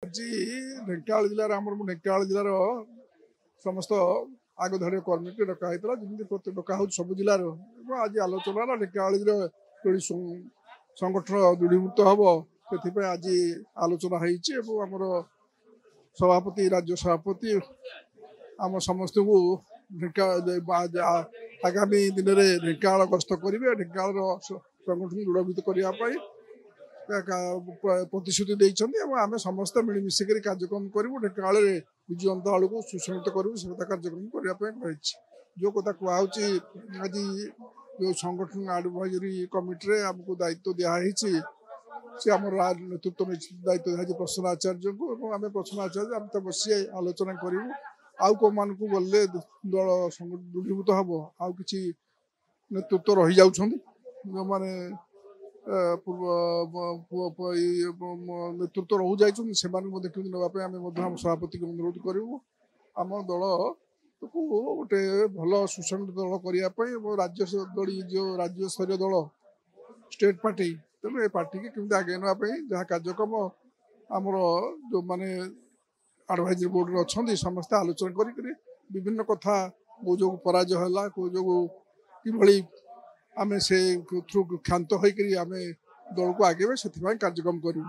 ଆଜି ଢେଙ୍କାନାଳ ଜିଲ୍ଲାର ଢେଙ୍କାନାଳ ଜିଲ୍ଲାର ସମସ୍ତ ଆଗଧାଡିର କର୍ମୀକୁ ଡକା ହେଇଥିଲା, ଯେମିତି ପ୍ରତି ଡକା ହେଉଛି ସବୁ ଜିଲ୍ଲାର। ଏବଂ ଆଜି ଆଲୋଚନା ହେଲା ଢେଙ୍କାନାଳର ସଂଗଠନ ଦୃଢ଼ୀଭୂତ ହେବ, ସେଥିପାଇଁ ଆଜି ଆଲୋଚନା ହେଇଛି। ଏବଂ ଆମର ସଭାପତି, ରାଜ୍ୟ ସଭାପତି ଆମ ସମସ୍ତଙ୍କୁ ଆଗାମୀ ଦିନରେ ଢେଙ୍କାନାଳ ଗସ୍ତ କରିବେ, ଢେଙ୍କାନାଳର ସଂଗଠନ ଦୃଢ଼ୀଭୂତ କରିବା ପାଇଁ ପ୍ରତିଶ୍ରୁତି ଦେଇଛନ୍ତି। ଏବଂ ଆମେ ସମସ୍ତେ ମିଳିମିଶିକରି କାର୍ଯ୍ୟକ୍ରମ କରିବୁ, ଢେଙ୍କାନାଳରେ ବିଜୁ ଜନତା ଦଳକୁ ସୁସଂହତ କରିବୁ, ସେ କଥା କାର୍ଯ୍ୟକ୍ରମ କରିବା ପାଇଁ ରହିଛି। ଯେଉଁ କଥା କୁହାହେଉଛି, ଆଜି ଯେଉଁ ସଂଗଠନ ଆଡଭାଇଜରୀ କମିଟିରେ ଆମକୁ ଦାୟିତ୍ୱ ଦିଆହେଇଛି, ସେ ଆମର ନେତୃତ୍ୱ ଦାୟିତ୍ୱ ଦିଆହେଇଛି ପ୍ରସନ୍ନ ଆଚାର୍ଯ୍ୟଙ୍କୁ। ଏବଂ ଆମେ ପ୍ରସନ୍ନ ଆଚାର୍ଯ୍ୟ ଆମେ ତ ବସି ଆଲୋଚନା କରିବୁ, ଆଉ କେଉଁମାନଙ୍କୁ ଗଲେ ଦଳ ଦୃଢ଼ୀଭୂତ ହେବ। ଆଉ କିଛି ନେତୃତ୍ୱ ରହିଯାଉଛନ୍ତି, ଯେଉଁମାନେ ନେତୃତ୍ୱ ରହୁଯାଇଛନ୍ତି, ସେମାନଙ୍କୁ ମଧ୍ୟ କେମିତି ନେବା ପାଇଁ ଆମେ ମଧ୍ୟ ଆମ ସଭାପତିକୁ ଅନୁରୋଧ କରିବୁ। ଆମ ଦଳକୁ ଗୋଟେ ଭଲ ସୁସଂଗଠିତ ଦଳ କରିବା ପାଇଁ ଏବଂ ରାଜ୍ୟ ସ୍ତରୀୟ ଦଳ ଷ୍ଟେଟ୍ ପାର୍ଟି, ତେଣୁ ଏ ପାର୍ଟିକି କେମିତି ଆଗେଇ ନେବା ପାଇଁ ଯାହା କାର୍ଯ୍ୟକ୍ରମ ଆମର ଯେଉଁମାନେ ଆଡଭାଇଜରୀ ବୋର୍ଡରେ ଅଛନ୍ତି ସମସ୍ତେ ଆଲୋଚନା କରିକିରି ବିଭିନ୍ନ କଥା, କେଉଁ ଯୋଗୁଁ ପରାଜୟ ହେଲା, କେଉଁ ଯୋଗୁଁ କିଭଳି ଆମେ ସେ କ୍ଷାନ୍ତ ହୋଇକରି ଆମେ ଦଳକୁ ଆଗେଇବେ, ସେଥିପାଇଁ କାର୍ଯ୍ୟକ୍ରମ କରିବୁ।